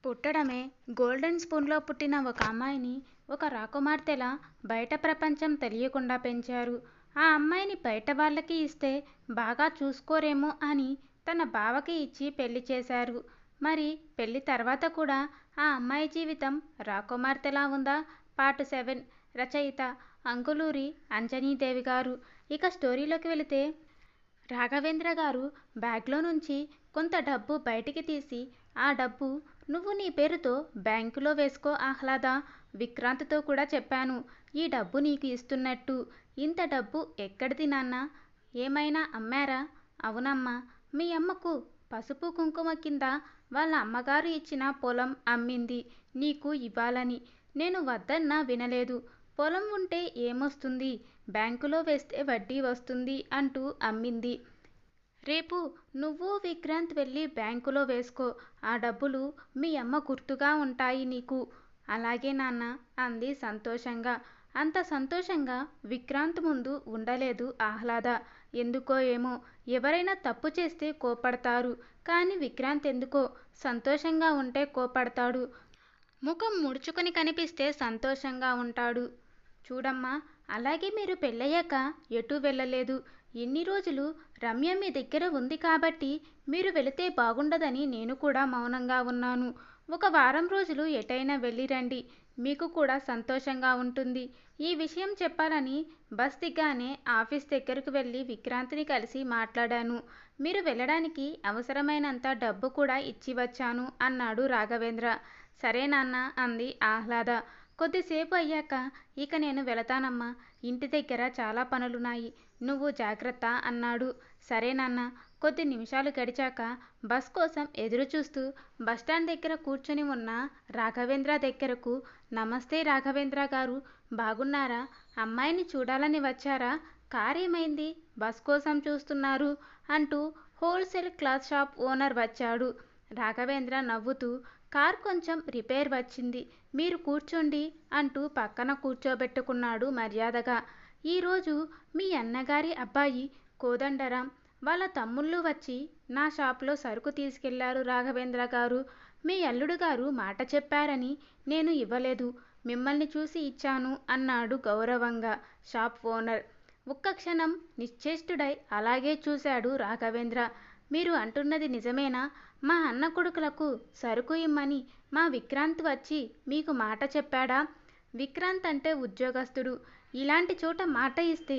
పుట్టడమే గోల్డెన్ స్పూన్లో పుట్టిన ఒక అమ్మాయిని ఒక రాకుమార్తెలా బయట ప్రపంచం తెలియకుండా పెంచారు. ఆ అమ్మాయిని బయట వాళ్ళకి ఇస్తే బాగా చూసుకోరేమో అని తన బావకి ఇచ్చి పెళ్లి చేశారు. మరి పెళ్లి తర్వాత కూడా ఆ అమ్మాయి జీవితం రాకుమార్తెలా ఉందా? పార్ట్ 7. రచయిత అంగులూరి అంజనీదేవి గారు. ఇక స్టోరీలోకి వెళితే, రాఘవేంద్ర గారు బ్యాగ్లో నుంచి కొంత డబ్బు బయటికి తీసి, ఆ డబ్బు నువ్వు నీ పేరుతో బ్యాంకులో వేసుకో ఆహ్లాద. విక్రాంత్తో కూడా చెప్పాను ఈ డబ్బు నీకు ఇస్తున్నట్టు. ఇంత డబ్బు ఎక్కడిది నాన్న? ఏమైనా అమ్మారా? అవునమ్మా, మీ అమ్మకు పసుపు కుంకుమ కింద వాళ్ళ అమ్మగారు ఇచ్చిన పొలం అమ్మింది నీకు ఇవ్వాలని. నేను వద్దన్నా వినలేదు. పొలం ఉంటే ఏమొస్తుంది, బ్యాంకులో వేస్తే వడ్డీ వస్తుంది అంటూ అమ్మింది. రేపు నువ్వు విక్రాంత్ వెళ్ళి బ్యాంకులో వేసుకో. ఆ డబ్బులు మీ అమ్మ గుర్తుగా ఉంటాయి నీకు. అలాగే నాన్న అంది సంతోషంగా. అంత సంతోషంగా విక్రాంత్ ముందు ఉండలేదు ఆహ్లాద. ఎందుకో ఏమో, ఎవరైనా తప్పు చేస్తే కోపడతారు, కానీ విక్రాంత్ ఎందుకో సంతోషంగా ఉంటే కోపడతాడు. ముఖం ముడుచుకొని కనిపిస్తే సంతోషంగా ఉంటాడు. చూడమ్మా, అలాగే మీరు పెళ్ళయ్యాక ఎటూ వెళ్ళలేదు. ఎన్ని రోజులు రమ్య మీ దగ్గర ఉంది కాబట్టి మీరు వెళితే బాగుండదని నేను కూడా మౌనంగా ఉన్నాను. ఒక వారం రోజులు ఎటైనా వెళ్ళిరండి, మీకు కూడా సంతోషంగా ఉంటుంది. ఈ విషయం చెప్పాలని బస్ దిగ్గానే ఆఫీస్ దగ్గరకు వెళ్ళి విక్రాంత్ని కలిసి మాట్లాడాను. మీరు వెళ్ళడానికి అవసరమైనంత డబ్బు కూడా ఇచ్చి వచ్చాను అన్నాడు రాఘవేంద్ర. సరే నాన్న అంది ఆహ్లాద. కొద్దిసేపు అయ్యాక, ఇక నేను వెళతానమ్మా, ఇంటి దగ్గర చాలా పనులున్నాయి, నువ్వు జాగ్రత్త అన్నాడు. సరే నాన్న. కొద్ది నిమిషాలు గడిచాక బస్ కోసం ఎదురు చూస్తూ బస్టాండ్ దగ్గర కూర్చొని ఉన్న రాఘవేంద్ర దగ్గరకు, నమస్తే రాఘవేంద్ర గారు, బాగున్నారా? అమ్మాయిని చూడాలని వచ్చారా? కార్ ఏమైంది, బస్ కోసం చూస్తున్నారు అంటూ హోల్సేల్ క్లాత్ షాప్ ఓనర్ వచ్చాడు. రాఘవేంద్ర నవ్వుతూ, కార్ కొంచెం రిపేర్ వచ్చింది, మీరు కూర్చోండి అంటూ పక్కన కూర్చోబెట్టుకున్నాడు మర్యాదగా. ఈరోజు మీ అన్నగారి అబ్బాయి కోదండరాం వాళ్ళ తమ్ముళ్ళు వచ్చి నా షాప్లో సరుకు తీసుకెళ్లారు రాఘవేంద్ర గారు. మీ అల్లుడు గారు మాట చెప్పారని నేను ఇవ్వలేదు, మిమ్మల్ని చూసి ఇచ్చాను అన్నాడు గౌరవంగా షాప్ ఓనర్. ఒక్క క్షణం నిశ్చేష్టుడై అలాగే చూశాడు రాఘవేంద్ర. మీరు అంటున్నది నిజమేనా? మా అన్న కొడుకులకు సరుకు ఇమ్మని మా విక్రాంత్ వచ్చి మీకు మాట చెప్పాడా? విక్రాంత్ అంటే ఉద్యోగస్తుడు, ఇలాంటి చోట మాట ఇస్తే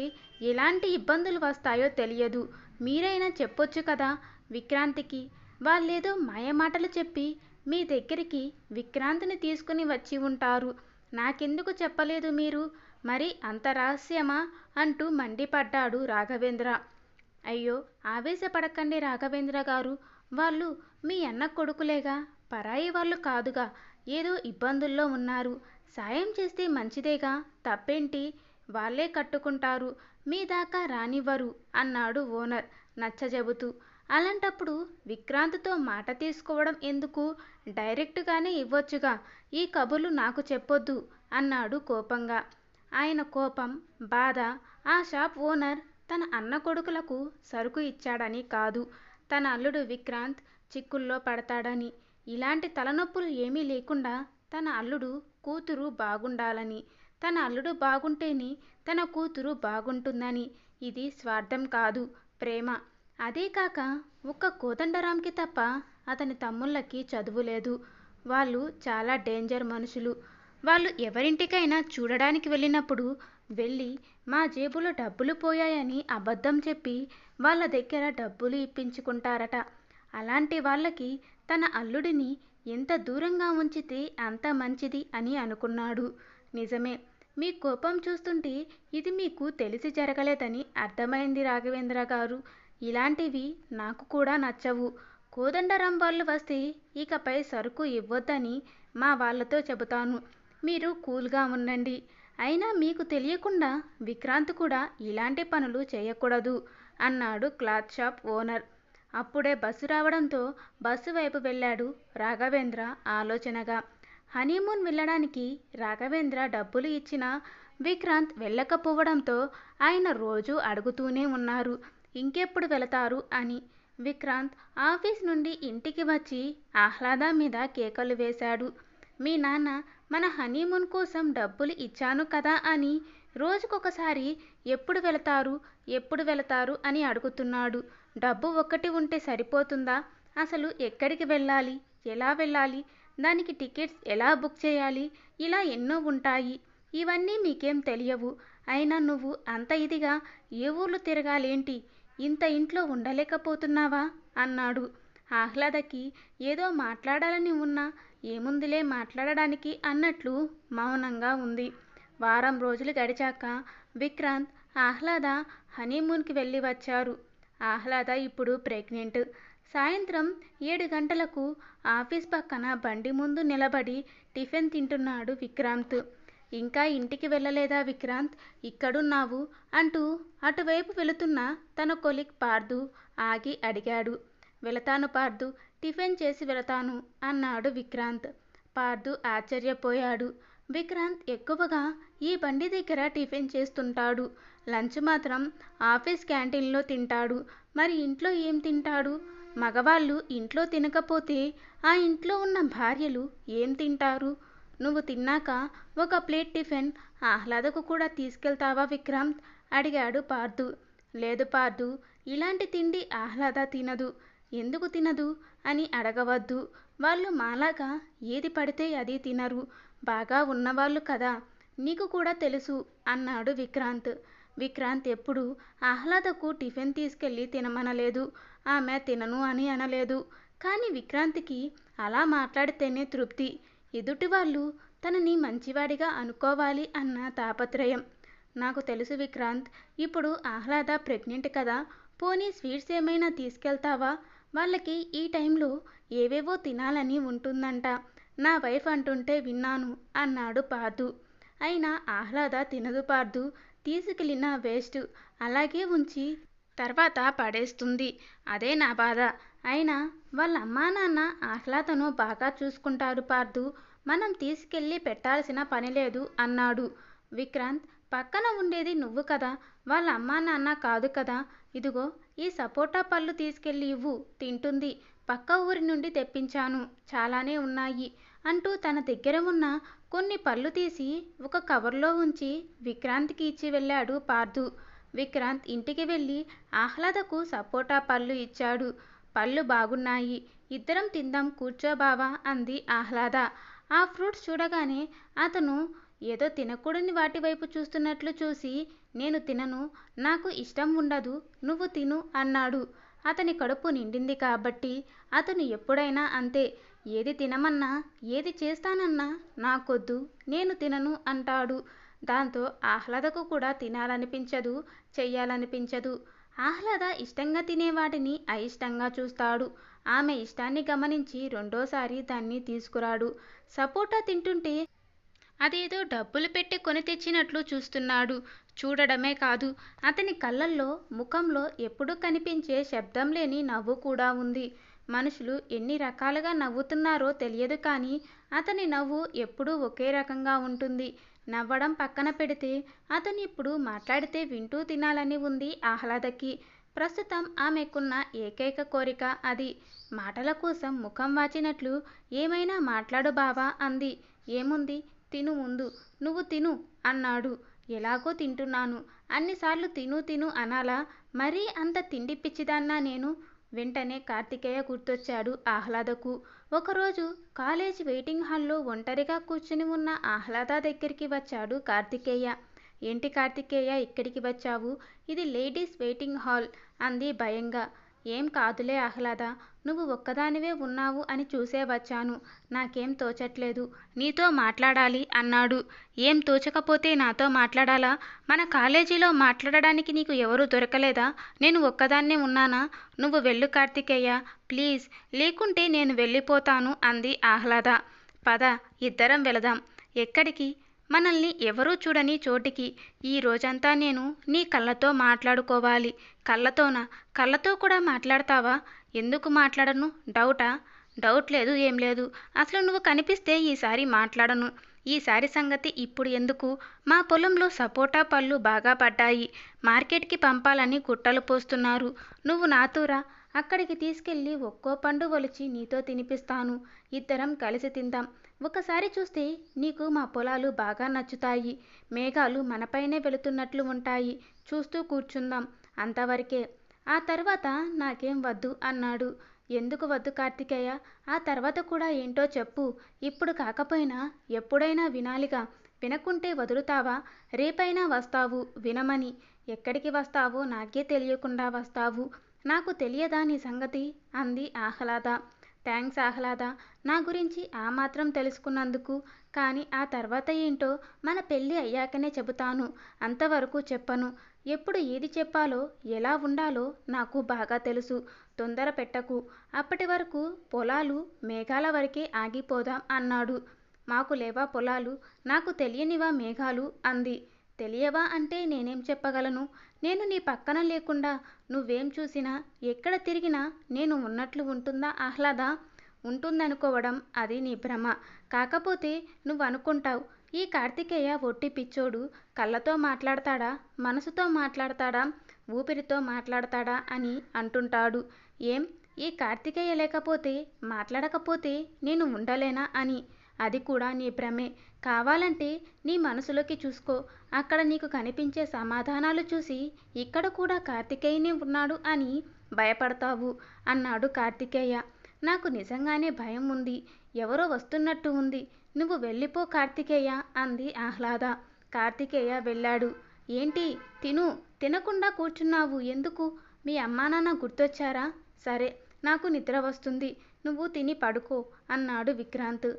ఎలాంటి ఇబ్బందులు వస్తాయో తెలియదు. మీరైనా చెప్పొచ్చు కదా విక్రాంత్కి. వాళ్ళేదో మాయమాటలు చెప్పి మీ దగ్గరికి విక్రాంత్ని తీసుకుని వచ్చి ఉంటారు. నాకెందుకు చెప్పలేదు మీరు? మరి అంత రహస్యమా అంటూ మండిపడ్డాడు రాఘవేంద్ర. అయ్యో, ఆవేశపడకండి రాఘవేంద్ర గారు, వాళ్ళు మీ అన్న కొడుకులేగా, పరాయి వాళ్ళు కాదుగా. ఏదో ఇబ్బందుల్లో ఉన్నారు, సాయం చేస్తే మంచిదేగా, తప్పేంటి? వాళ్ళే కట్టుకుంటారు, మీ దాకా రానివ్వరు అన్నాడు ఓనర్ నచ్చజెబుతూ. అలాంటప్పుడు విక్రాంత్తో మాట తీసుకోవడం ఎందుకు? డైరెక్టుగానే ఇవ్వొచ్చుగా, ఈ కబుర్లు నాకు చెప్పొద్దు అన్నాడు కోపంగా. ఆయన కోపం, బాధ ఆ షాప్ ఓనర్ తన అన్న కొడుకులకు సరుకు ఇచ్చాడని కాదు, తన అల్లుడు విక్రాంత్ చిక్కుల్లో పడతాడని. ఇలాంటి తలనొప్పులు ఏమీ లేకుండా తన అల్లుడు కూతురు బాగుండాలని, తన అల్లుడు బాగుంటేనే తన కూతురు బాగుంటుందని. ఇది స్వార్థం కాదు, ప్రేమ. అదే కాక ఒక్క కోదండరాంకి తప్ప అతని తమ్ముళ్ళకి చదువు లేదు. వాళ్ళు చాలా డేంజర్ మనుషులు. వాళ్ళు ఎవరింటికైనా చూడడానికి వెళ్ళినప్పుడు వెళ్ళి మా జేబులో డబ్బులు పోయాయని అబద్ధం చెప్పి వాళ్ళ దగ్గర డబ్బులు ఇప్పించుకుంటారట. అలాంటి వాళ్ళకి తన అల్లుడిని ఎంత దూరంగా ఉంచితే అంత మంచిది అని అనుకున్నాడు. నిజమే, మీ కోపం చూస్తుంటే ఇది మీకు తెలిసి జరగలేదని అర్థమైంది రాఘవేంద్ర గారు. ఇలాంటివి నాకు కూడా నచ్చవు. కోదండరాం వాళ్ళు వస్తే ఇకపై సరుకు ఇవ్వొద్దని మా వాళ్ళతో చెబుతాను. మీరు కూల్గా ఉండండి. అయినా మీకు తెలియకుండా విక్రాంత్ కూడా ఇలాంటి పనులు చేయకూడదు అన్నాడు క్లాత్ షాప్ ఓనర్. అప్పుడే బస్సు రావడంతో బస్సు వైపు వెళ్ళాడు రాఘవేంద్ర ఆలోచనగా. హనీమూన్ వెళ్ళడానికి రాఘవేంద్ర డబ్బులు ఇచ్చినా విక్రాంత్ వెళ్ళకపోవడంతో ఆయన రోజూ అడుగుతూనే ఉన్నారు ఇంకెప్పుడు వెళతారు అని. విక్రాంత్ ఆఫీస్ నుండి ఇంటికి వచ్చి ఆహ్లాద మీద కేకలు వేశాడు. మీ నాన్న మన హనీమూన్ కోసం డబ్బులు ఇచ్చాను కదా అని రోజుకొకసారి ఎప్పుడు వెళతారు ఎప్పుడు వెళతారు అని అడుగుతున్నాడు. డబ్బు ఒక్కటి ఉంటే సరిపోతుందా? అసలు ఎక్కడికి వెళ్ళాలి, ఎలా వెళ్ళాలి, దానికి టికెట్స్ ఎలా బుక్ చేయాలి, ఇలా ఎన్నో ఉంటాయి. ఇవన్నీ మీకేం తెలియవు. అయినా నువ్వు అంత ఇదిగా ఏ ఊర్లు తిరగాలేంటి? ఇంత ఇంట్లో ఉండలేకపోతున్నావా అన్నాడు. ఆహ్లాదకి ఏదో మాట్లాడాలని ఉన్నా ఏముందిలే మాట్లాడడానికి అన్నట్లు మౌనంగా ఉంది. వారం రోజులు గడిచాక విక్రాంత్ ఆహ్లాద హనీమూన్కి వెళ్ళి వచ్చారు. ఆహ్లాద ఇప్పుడు ప్రెగ్నెంట్. సాయంత్రం 7 గంటలకు ఆఫీస్ పక్కన బండి ముందు నిలబడి టిఫిన్ తింటున్నాడు విక్రాంత్. ఇంకా ఇంటికి వెళ్ళలేదా విక్రాంత్, ఇక్కడున్నావు అంటూ అటువైపు వెళుతున్న తన కొలీగ్ పార్థు ఆగి అడిగాడు. వెళతాను పార్థు, టిఫిన్ చేసి వెళతాను అన్నాడు విక్రాంత్. పార్థు ఆశ్చర్యపోయాడు. విక్రాంత్ ఎక్కువగా ఈ బండి దగ్గర టిఫిన్ చేస్తుంటాడు. లంచ్ మాత్రం ఆఫీస్ క్యాంటీన్లో తింటాడు. మరి ఇంట్లో ఏం తింటాడు? మగవాళ్ళు ఇంట్లో తినకపోతే ఆ ఇంట్లో ఉన్న భార్యలు ఏం తింటారు? నువ్వు తిన్నాక ఒక ప్లేట్ టిఫిన్ ఆహ్లాదకు కూడా తీసుకెళ్తావా విక్రాంత్ అడిగాడు పార్థు. లేదు పార్థు, ఇలాంటి తిండి ఆహ్లాద తినదు. ఎందుకు తినదు అని అడగవద్దు. వాళ్ళు మాలాగా ఏది పడితే అది తినరు. బాగా ఉన్నవాళ్ళు కదా, నీకు కూడా తెలుసు అన్నాడు విక్రాంత్. విక్రాంత్ ఎప్పుడు ఆహ్లాదకు టిఫిన్ తీసుకెళ్ళి తినమనలేదు. ఆమె తినను అని అనలేదు. కానీ విక్రాంత్కి అలా మాట్లాడితేనే తృప్తి. ఎదుటివాళ్ళు తనని మంచివాడిగా అనుకోవాలి అన్న తాపత్రయం. నాకు తెలుసు విక్రాంత్, ఇప్పుడు ఆహ్లాద ప్రెగ్నెంట్ కదా, పోనీ స్వీట్స్ ఏమైనా తీసుకెళ్తావా? వాళ్ళకి ఈ టైంలో ఏవేవో తినాలని ఉంటుందంట. నా వైఫ్ అంటుంటే విన్నాను అన్నాడు పార్థు. అయినా ఆహ్లాద తినదు పార్థు, తీసుకెళ్ళిన వేస్ట్, అలాగే ఉంచి తర్వాత పడేస్తుంది. అదే నా బాధ. అయినా వాళ్ళ అమ్మా నాన్న ఆహ్లాదను బాగా చూసుకుంటారు పార్థు, మనం తీసుకెళ్ళి పెట్టాల్సిన పని లేదు అన్నాడు. విక్రాంత్, పక్కన ఉండేది నువ్వు కదా, వాళ్ళ అమ్మా నాన్న కాదు కదా. ఇదిగో ఈ సపోటా పళ్ళు తీసుకెళ్ళి ఇవ్వు, తింటుంది. పక్క ఊరి నుండి తెప్పించాను, చాలానే ఉన్నాయి అంటూ తన దగ్గర ఉన్న కొన్ని పళ్ళు తీసి ఒక కవర్లో ఉంచి విక్రాంత్కి ఇచ్చి వెళ్ళాడు పార్థు. విక్రాంత్ ఇంటికి వెళ్ళి ఆహ్లాదకు సపోటా పళ్ళు ఇచ్చాడు. పళ్ళు బాగున్నాయి, ఇద్దరం తిందాం కూర్చో బావా అంది ఆహ్లాద. ఆ ఫ్రూట్స్ చూడగానే అతను ఏదో తినకూడని వాటి వైపు చూస్తున్నట్లు చూసి, నేను తినను, నాకు ఇష్టం ఉండదు, నువ్వు తిను అన్నాడు. అతని కడుపు నిండింది కాబట్టి అతను ఎప్పుడైనా అంతే. ఏది తినమన్నా ఏది చేస్తానన్నా నాకొద్దు, నేను తినను అంటాడు. దాంతో ఆహ్లాదకు కూడా తినాలనిపించదు, చెయ్యాలనిపించదు. ఆహ్లాద ఇష్టంగా తినేవాటిని అయిష్టంగా చూస్తాడు. ఆమె ఇష్టాన్ని గమనించి రెండోసారి దాన్ని తీసుకురాడు. సపోటా తింటుంటే అదేదో డబ్బులు పెట్టి కొని తెచ్చినట్లు చూస్తున్నాడు. చూడడమే కాదు, అతని కళ్ళల్లో ముఖంలో ఎప్పుడూ కనిపించే శబ్దం లేని నవ్వు కూడా ఉంది. మనుషులు ఎన్ని రకాలుగా నవ్వుతున్నారో తెలియదు కానీ అతని నవ్వు ఎప్పుడూ ఒకే రకంగా ఉంటుంది. నవ్వడం పక్కన పెడితే అతను ఇప్పుడు మాట్లాడితే వింటూ తినాలని ఉంది ఆహ్లాదకి. ప్రస్తుతం ఆమెకున్న ఏకైక కోరిక అది. మాటల కోసం ముఖం వాచినట్లు ఏమైనా మాట్లాడు బావా అంది. ఏముంది, తిను ముందు, నువ్వు తిను అన్నాడు. ఎలాగో తింటున్నాను, అన్నిసార్లు తిను తిను అనాలా? మరీ అంత తిండి పిచ్చిదాన్నా నేను? వెంటనే కార్తికేయ గుర్తొచ్చాడు ఆహ్లాదకు. ఒకరోజు కాలేజ్ వెయిటింగ్ హాల్లో ఒంటరిగా కూర్చుని ఉన్న ఆహ్లాద దగ్గరికి వచ్చాడు కార్తికేయ. ఏంటి కార్తికేయ ఇక్కడికి వచ్చావు? ఇది లేడీస్ వెయిటింగ్ హాల్ అంది భయంగా. ఏం కాదులే ఆహ్లాద, నువ్వు ఒక్కదానివే ఉన్నావు అని చూసే వచ్చాను. నాకేం తోచట్లేదు, నీతో మాట్లాడాలి అన్నాడు. ఏం తోచకపోతే నాతో మాట్లాడాలా? మన కాలేజీలో మాట్లాడడానికి నీకు ఎవరూ దొరకలేదా? నేను ఒక్కదాన్నే ఉన్నానా? నువ్వు వెళ్ళు కార్తికేయ ప్లీజ్, లేకుంటే నేను వెళ్ళిపోతాను అంది ఆహ్లాద. పద, ఇద్దరం వెళదాం. ఎక్కడికి? మనల్ని ఎవరూ చూడని చోటికి. ఈ రోజంతా నేను నీ కళ్ళతో మాట్లాడుకోవాలి. కళ్ళతోనా? కళ్ళతో కూడా మాట్లాడతావా? ఎందుకు మాట్లాడను? డౌటా? డౌట్ లేదు, ఏం లేదు. అసలు నువ్వు కనిపిస్తే ఈసారి మాట్లాడను. ఈసారి సంగతి ఇప్పుడు ఎందుకు? మా పొలంలో సపోటా పళ్ళు బాగా పడ్డాయి. మార్కెట్కి పంపాలని గుట్టలు పోస్తున్నారు. నువ్వు నాతో రా, అక్కడికి తీసుకెళ్ళి ఒక్కో పండు ఒలిచి నీతో తినిపిస్తాను. ఇద్దరం కలిసి తిందాం. ఒకసారి చూస్తే నీకు మా పొలాలు బాగా నచ్చుతాయి. మేఘాలు మనపైనే వెళుతున్నట్లు ఉంటాయి. చూస్తూ కూర్చుందాం. అంతవరకే. ఆ తర్వాత నాకేం వద్దు అన్నాడు. ఎందుకు వద్దు కార్తికేయ? ఆ తర్వాత కూడా ఏంటో చెప్పు. ఇప్పుడు కాకపోయినా ఎప్పుడైనా వినాలిగా. వినకుంటే వదులుతావా? రేపైనా వస్తావు వినమని. ఎక్కడికి వస్తావో నాకే తెలియకుండా వస్తావు. నాకు తెలియదా నీ సంగతి? అంది ఆహ్లాద. థ్యాంక్స్ ఆహ్లాద, నా గురించి ఆ మాత్రం తెలుసుకున్నందుకు. కానీ ఆ తర్వాత ఏంటో మన పెళ్ళి అయ్యాకనే చెబుతాను. అంతవరకు చెప్పను. ఎప్పుడు ఏది చెప్పాలో ఎలా ఉండాలో నాకు బాగా తెలుసు. తొందర పెట్టకు. అప్పటి వరకు పొలాలు మేఘాల వరకే ఆగిపోదాం అన్నాడు. మాకు లేవా పొలాలు? నాకు తెలియనివా మేఘాలు? అంది. తెలియవా అంటే నేనేం చెప్పగలను? నేను నీ పక్కన లేకుండా నువ్వేం చూసినా ఎక్కడ తిరిగినా నేను ఉన్నట్లు ఉంటుందా ఆహ్లాద? ఉంటుందనుకోవడం అది నీ భ్రమ. కాకపోతే నువ్వు అనుకుంటావు, ఈ కార్తికేయ ఒట్టి పిచ్చోడు. కళ్ళతో మాట్లాడతాడా? మనసుతో మాట్లాడతాడా? ఊపిరితో మాట్లాడతాడా అని అంటుంటాడు. ఏం, ఈ కార్తికేయ లేకపోతే మాట్లాడకపోతే నేను ఉండలేనా అని. అది కూడా నీ భ్రమే. కావాలంటే నీ మనసులోకి చూసుకో. అక్కడ నీకు కనిపించే సమాధానాలు చూసి ఇక్కడ కూడా కార్తికేయనే ఉన్నాడు అని భయపడతావు అన్నాడు కార్తికేయ. నాకు నిజంగానే భయం ఉంది. ఎవరో వస్తున్నట్టు ఉంది. నువ్వు వెళ్ళిపో కార్తికేయ అంది ఆహ్లాద. కార్తికేయ వెళ్ళాడు. ఏంటి, తిను. తినకుండా కూర్చున్నావు ఎందుకు? మీ అమ్మా నాన్న గుర్తొచ్చారా? సరే, నాకు నిద్ర వస్తుంది. నువ్వు తిని పడుకో అన్నాడు విక్రాంత్.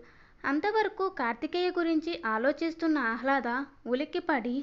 అంతవరకు కార్తికేయ గురించి ఆలోచిస్తున్న ఆహ్లాద ఉలిక్కిపడి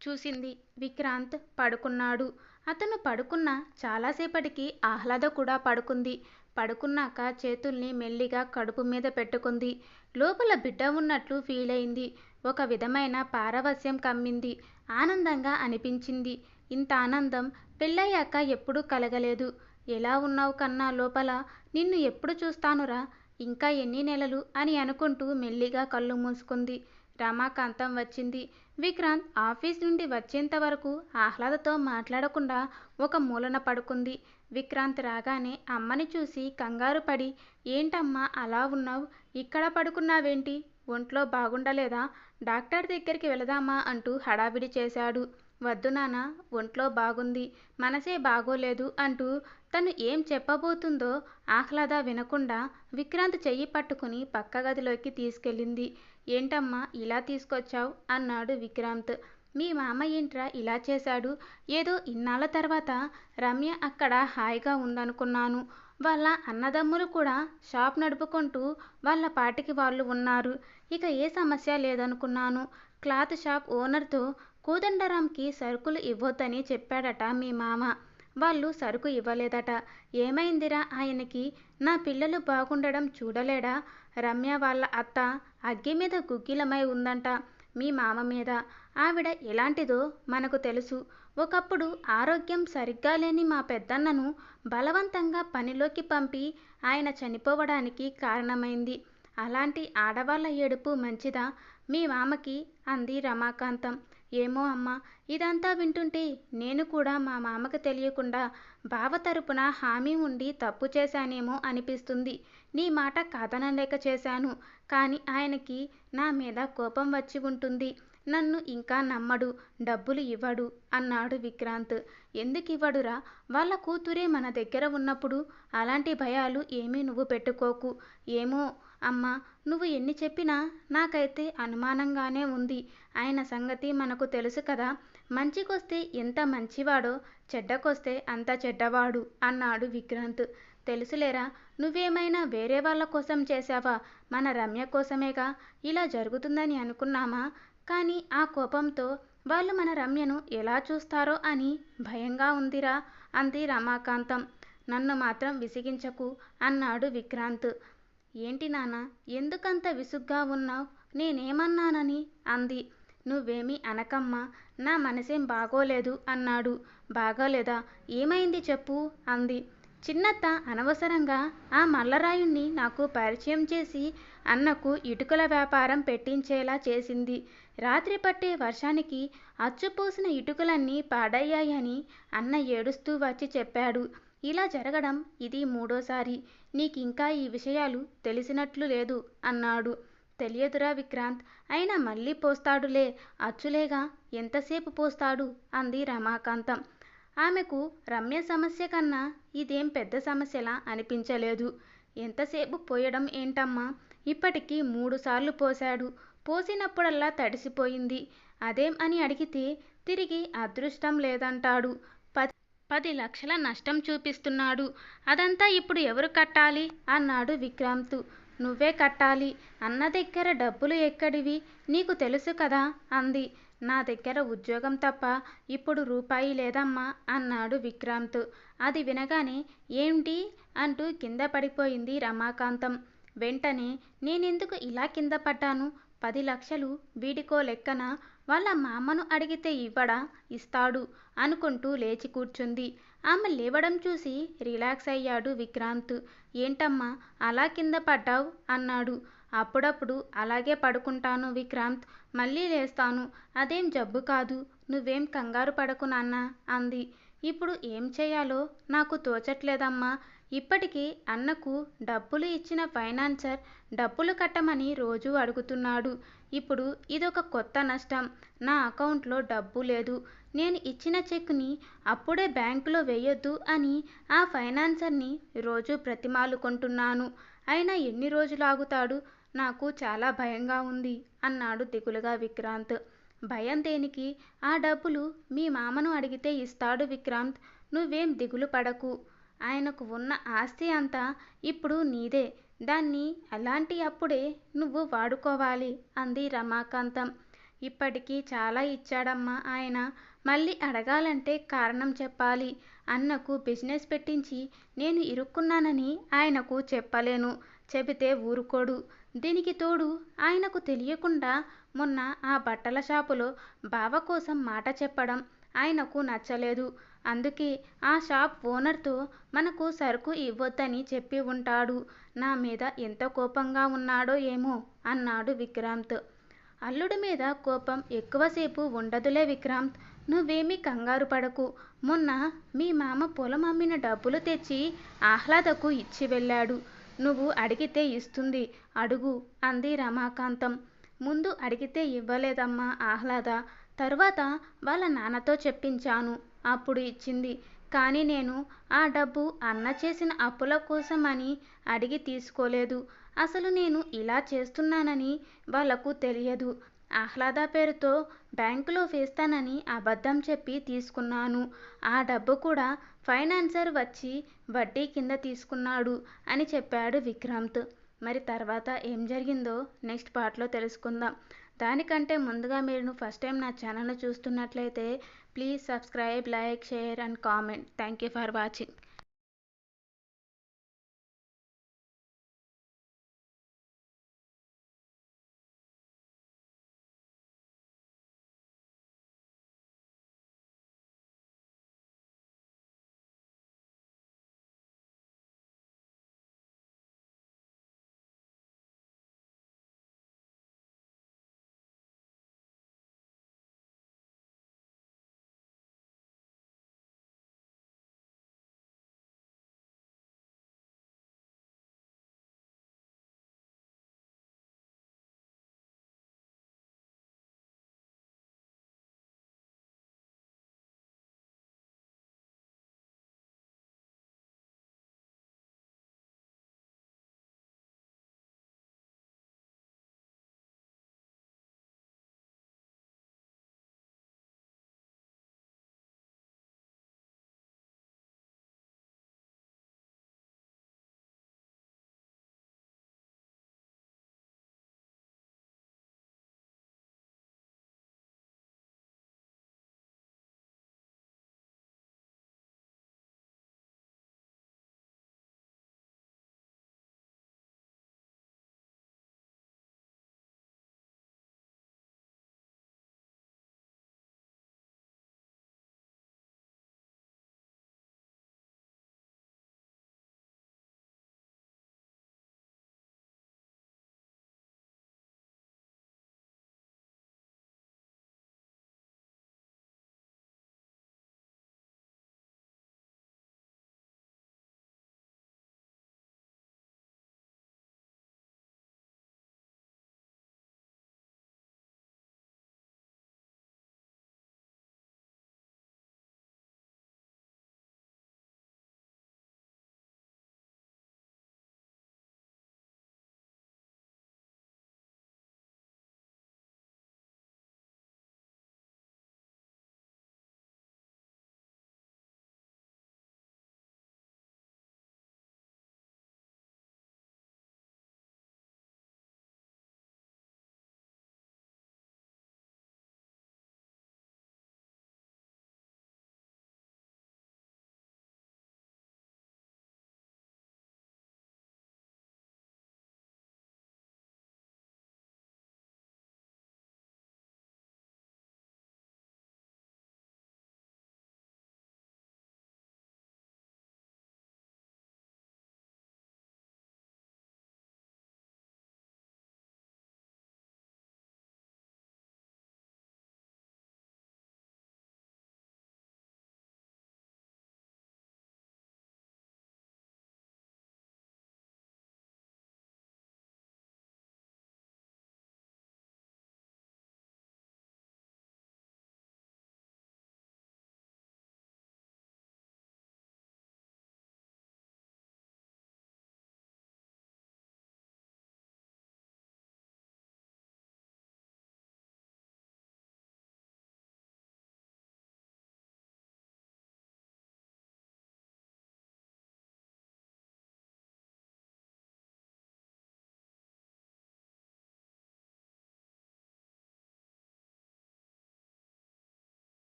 చూసింది. విక్రాంత్ పడుకున్నాడు. అతను పడుకున్న చాలాసేపటికి ఆహ్లాద కూడా పడుకుంది. పడుకున్నాక చేతుల్ని మెల్లిగా కడుపు మీద పెట్టుకుంది. లోపల బిడ్డ ఉన్నట్లు ఫీల్ అయింది. ఒక విధమైన పారవస్యం కమ్మింది. ఆనందంగా అనిపించింది. ఇంత ఆనందం పెళ్ళయ్యాక ఎప్పుడూ కలగలేదు. ఎలా ఉన్నావు కన్నా లోపల? నిన్ను ఎప్పుడు చూస్తానురా? ఇంకా ఎన్ని నెలలు అని అనుకుంటూ మెల్లిగా కళ్ళు మూసుకుంది. రమాకాంతం వచ్చింది. విక్రాంత్ ఆఫీస్ నుండి వచ్చేంత వరకు ఆహ్లాదతో మాట్లాడకుండా ఒక మూలన పడుకుంది. విక్రాంత్ రాగానే అమ్మని చూసి కంగారు పడి, ఏంటమ్మా అలా ఉన్నావు? ఇక్కడ పడుకున్నావేంటి? ఒంట్లో బాగుండలేదా? డాక్టర్ దగ్గరికి వెళదామా అంటూ హడావిడి చేశాడు. వద్దు నాన్న, ఒంట్లో బాగుంది, మనసే బాగోలేదు అంటూ తను ఏం చెప్పబోతుందో ఆహ్లాద వినకుండా విక్రాంత్ చెయ్యి పట్టుకుని పక్క గదిలోకి తీసుకెళ్ళింది. ఏంటమ్మా ఇలా తీసుకొచ్చావు అన్నాడు విక్రాంత్. మీ మామ ఏంట్రా ఇలా చేశాడు? ఏదో ఇన్నాళ్ళ తర్వాత రమ్య అక్కడ హాయిగా ఉందనుకున్నాను. వాళ్ళ అన్నదమ్ములు కూడా షాప్ నడుపుకుంటూ వాళ్ళ పాటికి వాళ్ళు ఉన్నారు. ఇక ఏ సమస్య లేదనుకున్నాను. క్లాత్ షాప్ ఓనర్తో కోదండరాంకి సరుకులు ఇవ్వొద్దని చెప్పాడట మీ మామ. వాళ్ళు సరుకు ఇవ్వలేదట. ఏమైందిరా ఆయనకి? నా పిల్లలు బాగుండడం చూడలేడా? రమ్య వాళ్ళ అత్త అగ్గి మీద గుగ్గిలమై ఉందంట మీ మామ మీద. ఆవిడ ఎలాంటిదో మనకు తెలుసు. ఒకప్పుడు ఆరోగ్యం సరిగ్గా లేని మా పెద్దన్నను బలవంతంగా పనిలోకి పంపి ఆయన చనిపోవడానికి కారణమైంది. అలాంటి ఆడవాళ్ళ ఏడుపు మంచిదా మీ మామకి? అంది రమాకాంతం. ఏమో అమ్మా, ఇదంతా వింటుంటే నేను కూడా మా మామకు తెలియకుండా బావ తరపున హామీ ఉండి తప్పు చేశానేమో అనిపిస్తుంది. నీ మాట కాదనలేక చేశాను. కానీ ఆయనకి నా మీద కోపం వచ్చి ఉంటుంది. నన్ను ఇంకా నమ్మడు, డబ్బులు ఇవ్వడు అన్నాడు విక్రాంత్. ఎందుకు ఇవ్వడురా? వాళ్ళ కూతురే మన దగ్గర ఉన్నప్పుడు అలాంటి భయాలు ఏమీ నువ్వు పెట్టుకోకు. ఏమో అమ్మా, నువ్వు ఎన్ని చెప్పినా నాకైతే అనుమానంగానే ఉంది. ఆయన సంగతి మనకు తెలుసు కదా. మంచికొస్తే ఎంత మంచివాడో, చెడ్డకొస్తే అంత చెడ్డవాడు అన్నాడు విక్రాంత్. తెలుసులేరా. నువ్వేమైనా వేరే వాళ్ళ కోసం చేశావా? మన రమ్య కోసమేగా. ఇలా జరుగుతుందని అనుకున్నామా? కానీ ఆ కోపంతో వాళ్ళు మన రమ్యను ఎలా చూస్తారో అని భయంగా ఉందిరా అంది రమాకాంతం. నన్ను మాత్రం విసిగించకు అన్నాడు విక్రాంత్. ఏంటి నాన్న, ఎందుకంత విసుగ్గా ఉన్నావు? నేనేమన్నానని? అంది. నువ్వేమీ అనకమ్మా, నా మనసేం బాగోలేదు అన్నాడు. బాగోలేదా? ఏమైంది చెప్పు అంది. చిన్నత్త అనవసరంగా ఆ మల్లరాయుణ్ణి నాకు పరిచయం చేసి అన్నకు ఇటుకల వ్యాపారం పెట్టించేలా చేసింది. రాత్రి పట్టే వర్షానికి అచ్చుపోసిన ఇటుకలన్నీ పాడయ్యాయని అన్న ఏడుస్తూ వచ్చి చెప్పాడు. ఇలా జరగడం ఇది మూడోసారి. నీకింకా ఈ విషయాలు తెలిసినట్లు లేదు అన్నాడు. తెలియదురా విక్రాంత్. అయినా మళ్ళీ పోస్తాడులే. అచ్చులేగా, ఎంతసేపు పోస్తాడు అంది రమాకాంతం. ఆమెకు రమ్య సమస్య కన్నా ఇదేం పెద్ద సమస్యలా అనిపించలేదు. ఎంతసేపు పోయడం ఏంటమ్మా, ఇప్పటికి 3 సార్లు పోశాడు. పోసినప్పుడల్లా తడిసిపోయింది. అదేం అని అడిగితే తిరిగి అదృష్టం లేదంటాడు. 10 లక్షల నష్టం చూపిస్తున్నాడు. అదంతా ఇప్పుడు ఎవరు కట్టాలి అన్నాడు విక్రాంత్. నువ్వే కట్టాలి. అన్న దగ్గర డబ్బులు ఎక్కడివి, నీకు తెలుసు కదా అంది. నా దగ్గర ఉద్యోగం తప్ప ఇప్పుడు రూపాయి లేదమ్మా అన్నాడు విక్రాంత్. అది వినగానే ఏంటి అంటూ కింద పడిపోయింది రమాకాంతం. వెంటనే నేనెందుకు ఇలా కింద పడ్డాను, 10 లక్షలు వీడికో లెక్కన, వాళ్ళ మామను అడిగితే ఇవ్వడా, ఇస్తాడు అనుకుంటూ లేచి కూర్చుంది. ఆమె లేవడం చూసి రిలాక్స్ అయ్యాడు విక్రాంత్. ఏంటమ్మా అలా కింద పడ్డావు అన్నాడు. అప్పుడప్పుడు అలాగే పడుకుంటాను విక్రాంత్, మళ్ళీ లేస్తాను. అదేం జబ్బు కాదు. నువ్వేం కంగారు పడకు నాన్నా అంది. ఇప్పుడు ఏం చేయాలో నాకు తోచట్లేదమ్మా. ఇప్పటికీ అన్నకు డబ్బులు ఇచ్చిన ఫైనాన్సర్ డబ్బులు కట్టమని రోజూ అడుగుతున్నాడు. ఇప్పుడు ఇదొక కొత్త నష్టం. నా అకౌంట్లో డబ్బు లేదు. నేను ఇచ్చిన చెక్కుని అప్పుడే బ్యాంకులో వేయొద్దు అని ఆ ఫైనాన్సర్ని రోజూ బ్రతిమాలుకుంటున్నాను. అయినా ఎన్ని రోజులు ఆగుతాడు, నాకు చాలా భయంగా ఉంది అన్నాడు దిగులుగా విక్రాంత్. భయం దేనికి, ఆ డబ్బులు మీ మామను అడిగితే ఇస్తాడు విక్రాంత్. నువ్వేం దిగులు పడకు. ఆయనకు ఉన్న ఆస్తి అంతా ఇప్పుడు నీదే. దాన్ని అలాంటి అప్పుడే నువ్వు వాడుకోవాలి అంది రమాకాంతం. ఇప్పటికీ చాలా ఇచ్చాడమ్మా ఆయన. మళ్ళీ అడగాలంటే కారణం చెప్పాలి. అన్నకు బిజినెస్ పెట్టించి నేను ఇరుక్కున్నానని ఆయనకు చెప్పలేను. చెబితే ఊరుకోడు. దీనికి తోడు ఆయనకు తెలియకుండా మొన్న ఆ బట్టల షాపులో బావ కోసం మాట చెప్పడం ఆయనకు నచ్చలేదు. అందుకే ఆ షాప్ ఓనర్తో మనకు సరుకు ఇవ్వొద్దని చెప్పి ఉంటాడు. నా మీద ఎంత కోపంగా ఉన్నాడో ఏమో అన్నాడు విక్రాంత్. అల్లుడి మీద కోపం ఎక్కువసేపు ఉండదులే విక్రాంత్. నువ్వేమీ కంగారు పడకు. మొన్న మీ మామ పొలం అమ్మిన డబ్బులు తెచ్చి ఆహ్లాదకు ఇచ్చి వెళ్ళాడు. నువ్వు అడిగితే ఇస్తుంది, అడుగు అంది రమాకాంతం. ముందు అడిగితే ఇవ్వలేదమ్మా ఆహ్లాద. తర్వాత వాళ్ళ నాన్నతో చెప్పించాను, అప్పుడు ఇచ్చింది. కానీ నేను ఆ డబ్బు అన్న చేసిన అప్పుల కోసం అని అడిగి తీసుకోలేదు. అసలు నేను ఇలా చేస్తున్నానని వాళ్లకు తెలియదు. ఆహ్లాద పేరుతో బ్యాంకులో వేస్తానని అబద్ధం చెప్పి తీసుకున్నాను. ఆ డబ్బు కూడా ఫైనాన్సర్ వచ్చి వడ్డీ కింద తీసుకున్నాడు అని చెప్పాడు విక్రాంత్. మరి తర్వాత ఏం జరిగిందో నెక్స్ట్ పార్ట్లో తెలుసుకుందాం. దానికంటే ముందుగా మీరు ఫస్ట్ టైం నా ఛానల్ను చూస్తున్నట్లయితే please subscribe, like, share and comment. Thank you for watching.